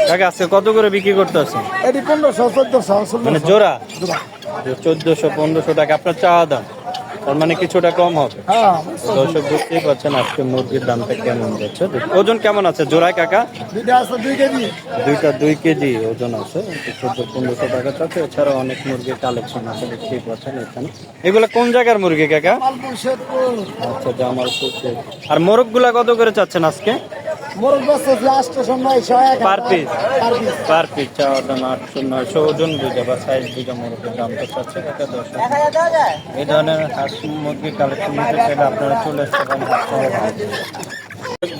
কাকা আজকে কত করে বিক্রি করতেছেন? এটি 1500 মানে জোড়া 1400-1500 টাকা আপনার চাওয়া দাম, তার মানে কিছুটা কম হবে। হ্যাঁ দর্শক বুঝতেই পারছেন আজকে মুরগির দামটা কেমন যাচ্ছে। ওজন কেমন আছে জোড়ায় কাকা? দুইটা আছে 2 কেজি। দুইটা 2 কেজি ওজন আছে। 1400-1500 টাকা চাচ্ছে। এছাড়াও অনেক মুরগির কালেকশন আছে, দেখতেই পাচ্ছেন এখানে। এগুলো কোন জায়গার মুরগি কাকা? মালপুর শেরপুর। আচ্ছা জামালপুর। আর মোরগ গুলা কত করে চাচ্ছেন আজকে? মোরগ বস্তা 800 900 per piece? Per piece. Per piece চাওয়া দাম 800-900 ওজন বুঝে বা সাইজ বুঝে মোরগের দামটা চাচ্ছে কাকা। দর্শক এই ধরনের হাঁস মুরগির কালেকশন নিতে চাইলে আপনারা চলে আসতে পারেন।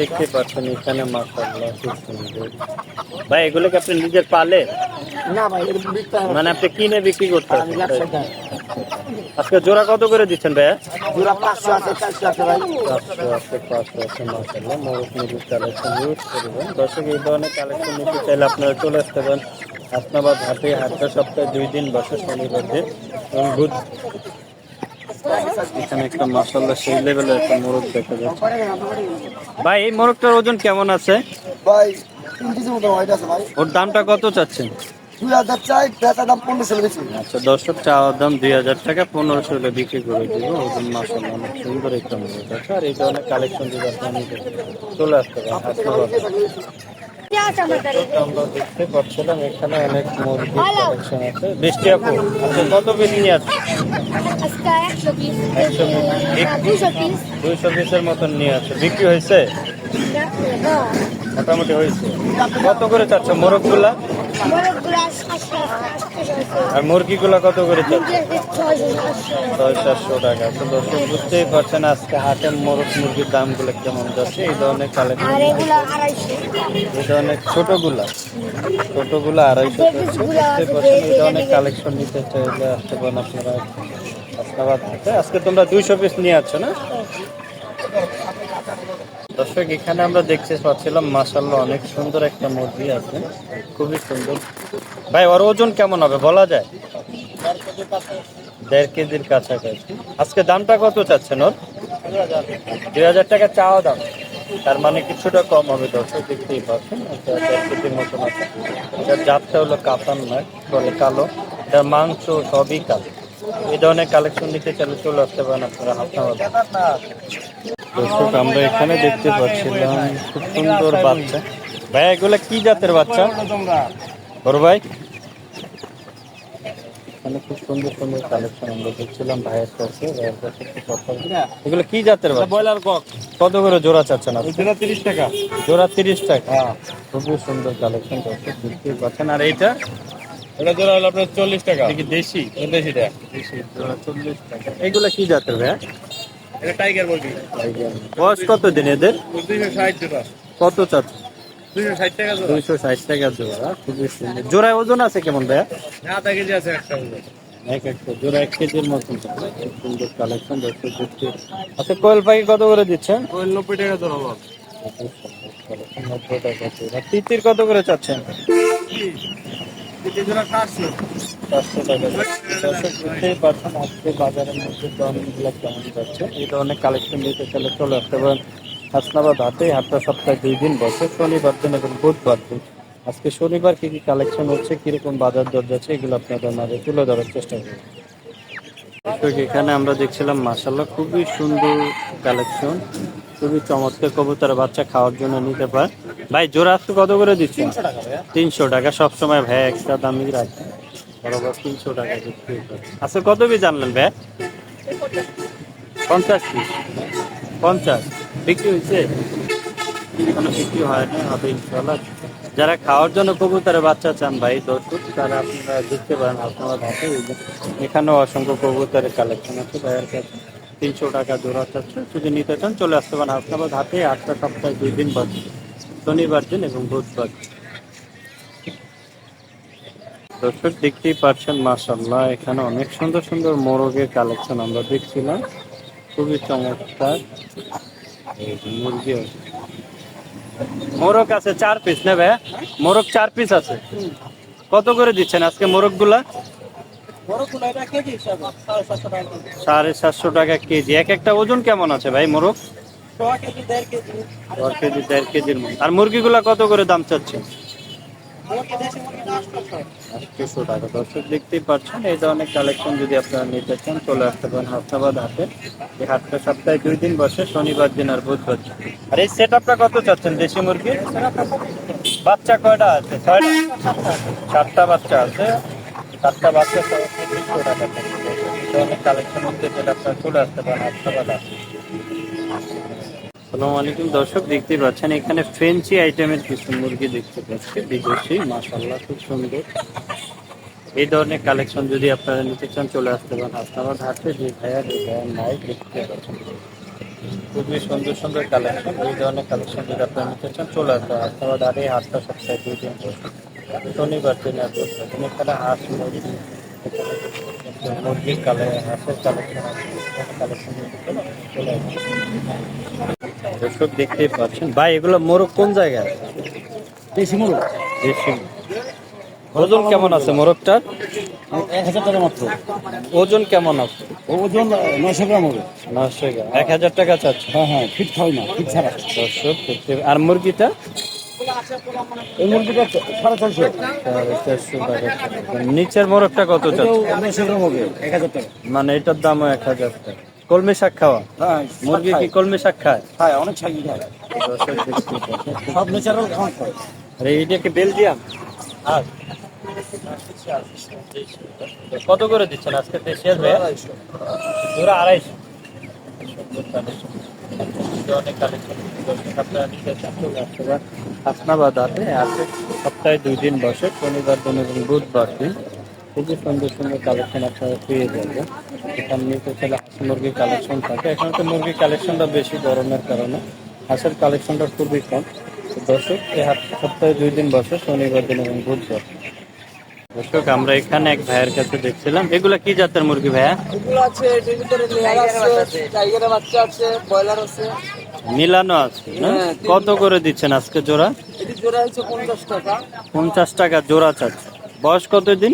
দেখতে পাচ্ছেন এখানে মাশাআল্লাহ খুব সুন্দর। ভাই এগুলো কি আপনি নিজের পালে? না ভাই এরকম বিক্রি হয় না। মানে আপনি কিনে বিক্রি করতেন? আমি ব্যবসা করি। আজকে জোড়া কত করে দিচ্ছেন ভাইয়া? জোড়া 500 আছে 400 আছে ভাই। 400 আছে 500 আছে মাশাআল্লাহ। মোরগ মুরগির কালেকশন ইউজ করবেন। দর্শক এই ধরনের কালেকশন নিতে চাইলে আপনারা চলে আসতে পারেন হাসনাবাদ হাটে। হাটটা সপ্তাহে 2 দিন বসে, শনিবার দিন এবং বুধ। এখানে একটা মাশাআল্লাহ সেই লেভেলের একটা মোরগ দেখা যাচ্ছে। ভাই এই মোরগটার ওজন কেমন আছে? ভাই 3 কেজি মতো ওয়েট আছে ভাই। ওর দামটা কত চাচ্ছেন? 2000 চাই, বেচা দাম 1500 বেশি। আচ্ছা দর্শক চাওয়ার দাম 2000 টাকা, 1500 হলে বিক্রি করে দিব। ওজন মাশাআল্লাহ অনেক সুন্দর একটা মোরগ আছে। আর এই ধরনের কালেকশন যদি আপনারা নিতে চলে আসতে পারেন হাসনাবাদ। আমরা দেখতে পাচ্ছিলাম এখানে অনেক মুরগির কালেকশন আছে। বৃষ্টি আপু আচ্ছা কত পিস নিয়ে আসছে? 200 পিসের মতন নিয়ে আছে। বিক্রি হয়েছে? মোটামুটি হয়েছে। কত করে চাচ্ছ মোরগ গুলা? আর মুরগিগুলা কত করে চাচ্ছ? 600-700 টাকা। তো দর্শক বুঝতেই পারছেন আজকে হাটের মোরগ মুরগির দামগুলো কেমন যাচ্ছে। এই ধরনের কালেকশন, এই ধরনের ছোটগুলা 250 যাচ্ছে। বুঝতেই পারছেন এই ধরনের কালেকশন নিতে চাইলে আসতে পারেন আপনারা হাসনাবাদ হাটে। আজকে তোমরা 200 পিস নিয়ে আসছো না? দর্শক এখানে আমরা দেখতে পাচ্ছিলাম মাশাআল্লাহ অনেক সুন্দর একটা মুরগি আছে, খুবই সুন্দর। ভাই ওর ওজন কেমন হবে বলা যায়? 1.5 কেজির কাছাকাছি। আজকে দামটা কত চাচ্ছেন ওর? 2000 টাকা চাওয়া দাম, তার মানে কিছুটা কম হবে। দর্শক দেখতেই পাচ্ছেন 1.5 কেজির মতন আছে। এটার জাতটা হলো কাতান নয়, বলে কালো। এটার মাংস সবই কালো। এই ধরনের কালেকশন নিতে চাইলে চলে আসতে পারেন আপনারা হাসনাবাদ। দর্শক আমরা এখানে দেখতে পাচ্ছিলাম খুব সুন্দর বাচ্চা। ভাই এগুলা কি জাতের বাচ্চা বড় ভাই? এখানে খুব সুন্দর সুন্দর কালেকশন আমরা দেখছিলাম ভাইয়ের কাছে। এগুলো কি জাতের বাচ্চা? Broiler cock. কত করে জোড়া চাচ্ছেন আপনি? জোড়া 30 টাকা। জোড়া 30 টাকা। খুবই সুন্দর কালেকশন দর্শক দেখতেই পাচ্ছেন। আর এইটা? এটা জোড়া হলো আপনার 40 টাকা। কি দেশি? দেশিটা। দেশি জোড়া 40 টাকা। এগুলা কি জাতের ভাই? এটা টাইগার মুরগি। বয়স কত দিন এদের? 260 টাকা। কত চাচ্ছেন? 260 টাকা জোড়া। 260 টাকা জোড়া। খুবই সুন্দর। জোড়ায় ওজন আছে কেমন ভাইয়া? আধা কেজি আছে একটা। এক একটা জোড়া 1 কেজির মতন। খুব সুন্দর কালেকশন দর্শক দেখতে। আচ্ছা কোয়েল পাখি কত করে দিচ্ছেন? কোয়েল 90 টাকা জোড়া হলো। 90 টাকা জোড়া। তিতির কত করে চাচ্ছেন? তিতির জোড়া 400 টাকা। দর্শক বুঝতেই পারছেন আজকে বাজারের মধ্যে দামগুলো কেমন যাচ্ছে। এই ধরনের কালেকশন দিতে চলে চলে আসতে পারেন হাসনাবাদ হাটে। হাটটা সপ্তাহে 2 দিন বসে, শনিবার দিন এবং বুধবার দিন। আজকে শনিবার কি কি কালেকশন হচ্ছে, কিরকম বাজার দর যাচ্ছে, এগুলো আপনাদের মাঝে তুলে ধরার চেষ্টা করব। এখানে আমরা দেখছিলাম মাশাআল্লাহ খুবই সুন্দর কালেকশন, খুবই চমৎকার কবুতর বাচ্চা খাওয়ার জন্য নিতে পারে। ভাই জোড়া আজকে কত করে দিচ্ছেন? 300 টাকা। সবসময় ভাই একটা দামি রাখে, বরাবর 300 টাকা দিচ্ছি। আচ্ছা কত পিস জানলেন ভাই? 50 পিস। 50 বিক্রি হয়েছে? কোনো বিক্রি হয় না, হবে ইনশাআল্লাহ। যারা খাওয়ার জন্য কবুতরের বাচ্চা চান ভাই দর্শক, তারা আপনারা দেখতে পারেন হাসনাবাদ হাটে। এখানেও অসংখ্য কবুতরের কালেকশন আছে ভাইয়ের কাছে। 300 টাকা জোড়া চাচ্ছে। যদি নিতে চান চলে আসতে পারেন হাসনাবাদ হাটে। 8টা সপ্তাহে 2 দিন বসে, শনিবার দিন এবং বুধবার। দর্শক দেখতেই পাচ্ছেন মাশাআল্লাহ এখানে অনেক সুন্দর সুন্দর মোরগের কালেকশন আমরা দেখছিলাম, খুবই চমৎকার। এই মুরগি মোরগ আছে 4 পিস নেবে? মোরগ 4 পিস আছে। কত করে দিচ্ছেন আজকে মোরগ গুলা? 750 টাকা কেজি। এক একটা ওজন কেমন আছে ভাই মোরগ? 1.5 কেজি 1.5 কেজির মতো। আর মুরগিগুলা কত করে দাম চাচ্ছে? 800 টাকা। দর্শক দেখতেই পাচ্ছেন এই ধরনের কালেকশন যদি আপনারা নিতে চান চলে আসতে পারেন হাসনাবাদ হাটে। এই হাটটা সপ্তাহে 2 দিন বসে, শনিবার দিন আর বুধবার দিন। আর এই সেট আপটা কত চাচ্ছেন দেশি মুরগি? বাচ্চা কয়টা আছে? 6টা, 7টা বাচ্চা আছে। 7টা বাচ্চা 200 টাকা। এই ধরনের কালেকশন হচ্ছে যেটা আপনারা চলে আসতে পারেন হাসনাবাদ হাটে। আসসালামু আলাইকুম দর্শক, দেখতেই পাচ্ছেন এখানে ফ্রেঞ্চি আইটেমের কিছু মুরগি দেখতে পাচ্ছি, বিদেশি, মাশাআল্লাহ খুব সুন্দর। এই ধরনের কালেকশন যদি আপনারা নিতে চান চলে আসতে পারেন হাসনাবাদ হাটে। যে ভাইয়ার নাই দেখতে পাচ্ছেন, খুবই সুন্দর সুন্দর কালেকশন। এই ধরনের কালেকশন যদি আপনারা নিতে চান চলে আসতে পারেন হাসনাবাদ হাটে। এই হাটটা সপ্তাহে 2 দিন বসে, শনিবার দিন আর বুধবার দিন। এখানে হাঁস মুরগি, মুরগির হাঁসের কালেকশন আছে, কালেকশন চলে আসবে। দর্শক দেখতেই পাচ্ছেন ভাই, এগুলো মোরগ কোন জায়গায়? দেশি মুরগ দেশি। ওজন কেমন আছে মোরগটার? 1000 টাকা মাত্র। ওজন কেমন আছে? ওজন 900 গ্রাম হবে। 900 গ্রাম। 1000 টাকা চাচ্ছে। হ্যাঁ, ফিট খাওয়াই না, ফিট ছাড়া। দর্শক আর মুরগিটা? এই মুরগিটা 450। 450 টাকা। নিচের মোরগটা কত চাচ্ছে? 900 গ্রাম হবে, 1000 টাকা। মানে এটার দামও 1000 টাকা। কলমি শাক খাওয়া? হ্যাঁ, মুরগি কি কলমি শাক খায়? হ্যাঁ, অনেক ছাগি খায়। দর্শক দেখতেই পাচ্ছেন। সব ন্যাচারাল খাওয়া খায়। আর এইটা কি বেলজিয়াম? আর কত করে দিচ্ছেন আজকে দেশিয়ার ভাই? পুরো 250। অনেক কালেকশন আপনারা নিতে চান চলে আসতে পারেন হাসনাবাদ হাটে। হাটে সপ্তাহে 2 দিন বসে, শনিবার দিন এবং বুধবার দিন। খুবই সুন্দর সুন্দর কালেকশন আপনারা পেয়ে যাবেন। এখানে নিতে চাইলে হাঁস মুরগির কালেকশন থাকে। এখন তো মুরগির কালেকশনটা বেশি গরমের কারণে হাঁসের কালেকশনটা খুবই কম। তো দর্শক এই হাট সপ্তাহে 2 দিন বসে, শনিবার দিন এবং বুধবার। দর্শক আমরা এখানে এক ভাইয়ের কাছে দেখছিলাম, এগুলা কি জাতের মুরগি ভাইয়া? এগুলো আছে, এটার ভিতরে লেয়ার আছে, টাইগারের বাচ্চা আছে, ব্রয়লার আছে। মিলানো আছে না? হ্যাঁ, কত করে দিচ্ছেন আজকে জোড়া? এটি জোড়া হচ্ছে 50 টাকা। 50 টাকা জোড়া চাচ্ছে। বয়স কতদিন?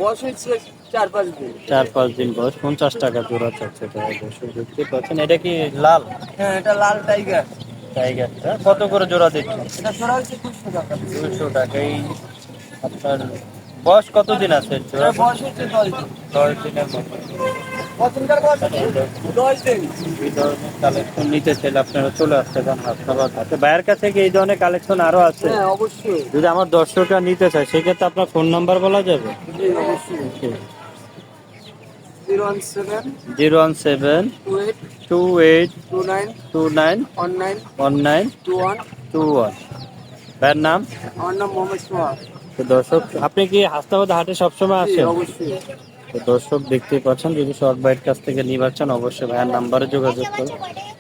বয়স হচ্ছে 4-5 দিন। 4-5 দিন বয়স। 50 টাকা জোড়া চাচ্ছে। দর্শক দেখতে পাচ্ছেন, এটা কি লাল হ্যাঁ, এটা লাল টাইগার। টাইগারটা কত করে জোড়া দিচ্ছেন? এটা জোড়া হচ্ছে 200 টাকা। 200 টাকা। এই আপনার বয়স কতদিন আছে জোড়া? এটার বয়স হচ্ছে 10 দিন। 10 দিনের মতো। কতদিনকার বয়স আছে? 10 দিন। এই ধরনের কালেকশন নিতে চাইলে আপনারা চলে আসতে পারেন হাসনাবাদ হাটে। ভাইয়ের কাছে কি এই ধরনের কালেকশন আরো আছে? হ্যাঁ, অবশ্যই। যদি আমার দর্শকরা নিতে চায় সেক্ষেত্রে আপনার ফোন নাম্বার বলা যাবে? জি, অবশ্যই। 017 017 28 28 29 29 19 19 21। 21। ভাইয়ের নাম? আমার নাম মোহাম্মদ সোহাগ। তো দর্শক আপনি কি হাসনাবাদ হাটে সবসময় জি, আসেন? অবশ্যই। তো দর্শক দেখতেই পাচ্ছেন, যদি শর্ট ভাইয়ের কাছ থেকে নিবার চান অবশ্যই ভাইয়ের নাম্বারে যোগাযোগ করুন।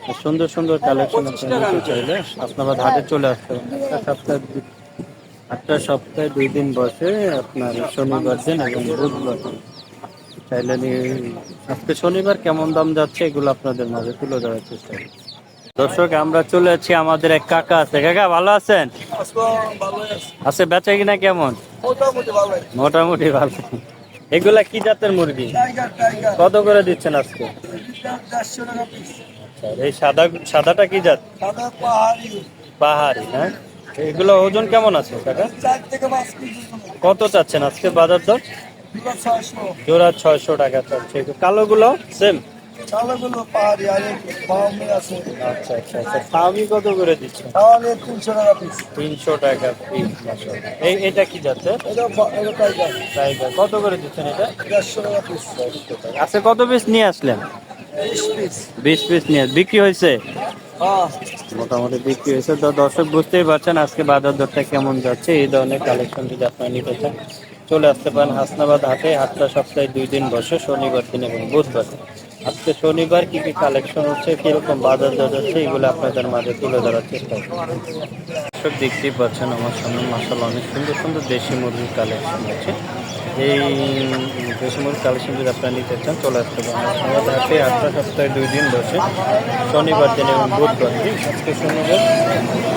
আর সুন্দর সুন্দর কালেকশন আপনারা নিতে চাইলে হাসনাবাদ হাটে চলে আসতে পারেন। একটা সপ্তাহে 2 দিন বসে, আপনার শনিবার দিন এবং বুধবার দিন। চাইলে আজকে শনিবার কেমন দাম যাচ্ছে এগুলো আপনাদের মাঝে তুলে ধরার চেষ্টা করি। দর্শক আমরা চলে যাচ্ছি, আমাদের এক কাকা আছে। কাকা ভালো আছেন? আছে বেচা কিনা কেমন? মোটামুটি ভালো। এগুলা কি জাতের মুরগি? কত করে দিচ্ছেন আজকে? এই সাদাটা কি জাত? পাহাড়ি। হ্যাঁ, এগুলো ওজন কেমন আছে কাকা? কত চাচ্ছেন আজকে বাজার দর? জোড়া 600 টাকা চাচ্ছে। কালো গুলো সেম? আচ্ছা আচ্ছা আচ্ছা। ফার্মি কত করে দিচ্ছেন? 300 টাকা পিস। এটা কি যাচ্ছে? টাইগার। কত করে দিচ্ছেন এটা? 150 টাকা। আচ্ছা, কত পিস নিয়ে আসলেন? 20 পিস নিয়ে বিক্রি হয়েছে? মোটামুটি বিক্রি হয়েছে। তো দর্শক বুঝতেই পারছেন আজকে বাজার দরটা কেমন যাচ্ছে। এই ধরনের কালেকশন যদি আপনারা নিতে চান চলে আসতে পারেন হাসনাবাদ হাটে। হাটটা সপ্তাহে 2 দিন বসে, শনিবার দিন এবং বুধবার। আজকে শনিবার কি কি কালেকশন হচ্ছে, কিরকম বাজার দর যাচ্ছে এগুলো আপনাদের মাঝে তুলে ধরার চেষ্টা করব। দর্শক দেখতেই পাচ্ছেন আমার সামনে মাশাআল্লাহ অনেক সুন্দর সুন্দর দেশি মুরগির কালেকশন আছে। এই দেশি মুরগির কালেকশন যদি আপনারা নিতে চান চলে আসতে পারেন হাসনাবাদ হাটে। হাটটা সপ্তাহে 2 দিন বসে, শনিবার দিন এবং বুধবার দিন। আজকে শনিবার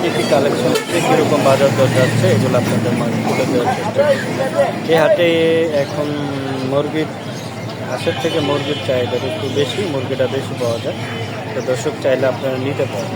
কী কী কালেকশন হচ্ছে, কীরকম বাজার দর যাচ্ছে এগুলো আপনাদের মাঝে তুলে দেওয়ার চেষ্টা করব। এই হাটে এখন হাঁসের থেকে মুরগির চাহিদা একটু বেশি, মুরগিটা বেশি পাওয়া যায়। তো দর্শক চাইলে আপনারা নিতে পারেন।